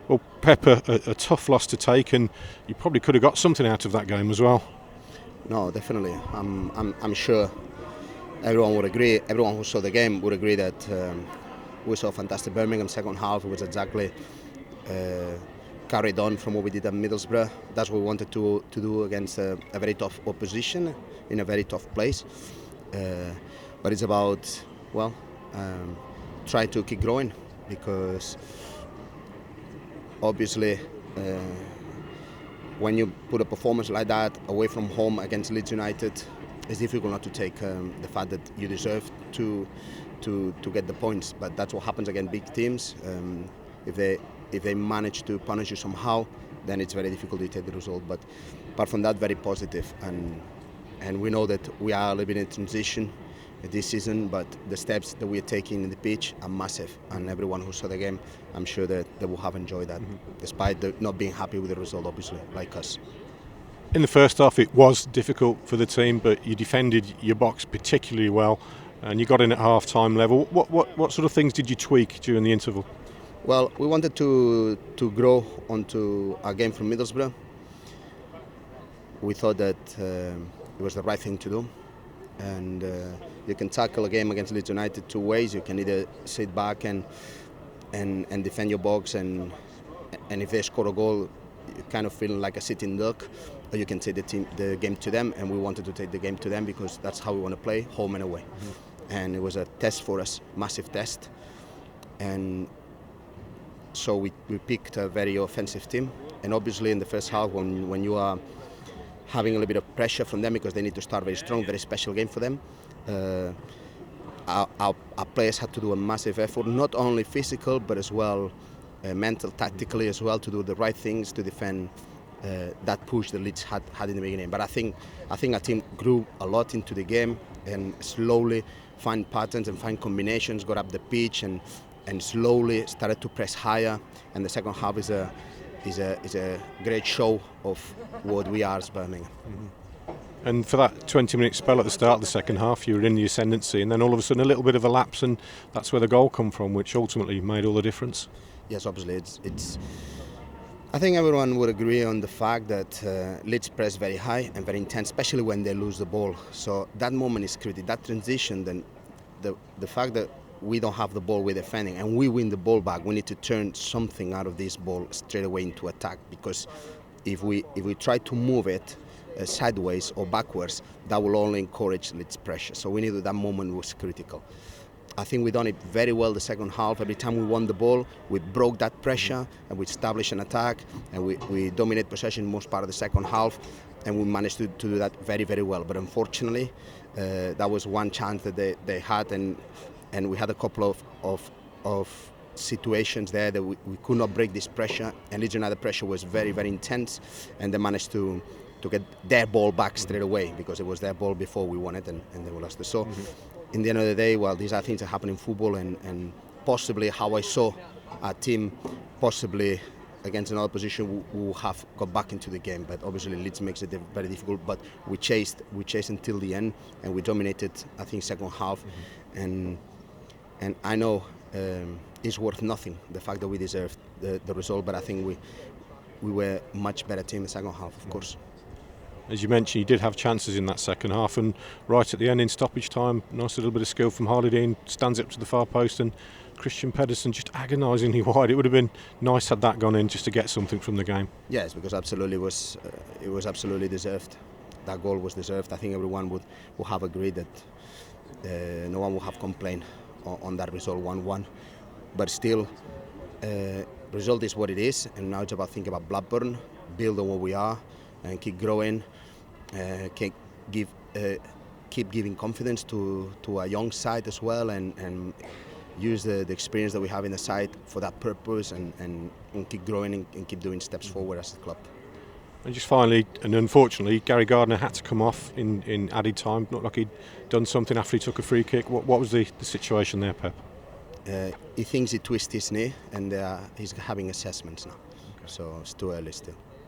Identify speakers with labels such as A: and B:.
A: Well, Pep, a tough loss to take, and you probably could have got something out of that game as well.
B: No, definitely. I'm sure everyone would agree. Everyone who saw the game would agree that we saw fantastic Birmingham second half. It was exactly carried on from what we did at Middlesbrough. That's what we wanted to do against a very tough opposition in a very tough place. But it's about try to keep growing, because obviously when you put a performance like that away from home against Leeds United, it's difficult not to take the fact that you deserve to get the points. But that's what happens against big teams. If they manage to punish you somehow, then it's very difficult to take the result. But apart from that, very positive, and we know that we are a little bit in transition this season, but the steps that we are taking in the pitch are massive, and everyone who saw the game, I'm sure that they will have enjoyed that, despite not being happy with the result, obviously, like us.
A: In the first half, it was difficult for the team, but you defended your box particularly well, and you got in at half-time level. What sort of things did you tweak during the interval?
B: Well, we wanted to grow onto our game from Middlesbrough. We thought that it was the right thing to do, and you can tackle a game against Leeds United two ways. You can either sit back and defend your box, and if they score a goal, you kind of feel like a sitting duck, or you can take the game to them. And we wanted to take the game to them because that's how we want to play, home and away. And it was a test for us, massive test, and so we picked a very offensive team. And obviously in the first half, when you are having a little bit of pressure from them because they need to start very strong, very special game for them, our players had to do a massive effort, not only physical but as well mental, tactically as well, to do the right things to defend that push the Leeds had in the beginning. But I think our team grew a lot into the game and slowly find patterns and find combinations, got up the pitch and slowly started to press higher. And the second half is a great show of what we are as Birmingham.
A: And for that 20-minute spell at the start of the second half, you were in the ascendancy, and then all of a sudden a little bit of a lapse, and that's where the goal come from, which ultimately made all the difference.
B: Yes, obviously it's. I think everyone would agree on the fact that Leeds press very high and very intense, especially when they lose the ball. So that moment is critical. That transition, then the fact that we don't have the ball we're defending and we win the ball back, we need to turn something out of this ball straight away into attack, because if we try to move it sideways or backwards, that will only encourage Leeds pressure. So we knew that moment was critical. I think we done it very well the second half. Every time we won the ball, we broke that pressure and we established an attack, and we dominate possession most part of the second half, and we managed to do that very, very well. But unfortunately, that was one chance that they had, and we had a couple of situations there that we could not break this pressure, and Leeds United pressure was very, very intense, and they managed to get their ball back straight away, because it was their ball before we won it, and they were lost it. So in the end of the day, well, these are things that happen in football, and possibly how I saw our team possibly against another position will have got back into the game. But obviously Leeds makes it very difficult, but we chased until the end, and we dominated, I think, second half. And I know it's worth nothing, the fact that we deserved the result, but I think we were a much better team in the second half, of course.
A: As you mentioned, you did have chances in that second half, and right at the end in stoppage time, nice little bit of skill from Holiday, stands up to the far post, and Christian Pedersen just agonisingly wide. It would have been nice had that gone in just to get something from the game.
B: Yes, because absolutely it was absolutely deserved. That goal was deserved. I think everyone would have agreed that no one would have complained on that result, 1-1. But still, result is what it is, and now it's about thinking about Blackburn, build on what we are, and keep growing, keep giving confidence to a young side as well, and use the experience that we have in the side for that purpose, and keep growing and keep doing steps forward as a club.
A: And just finally, and unfortunately, Gary Gardner had to come off in added time. Not like he'd done something after he took a free kick. What was the situation there, Pep?
B: He thinks he twisted his knee, and he's having assessments now. Okay. So it's too early still.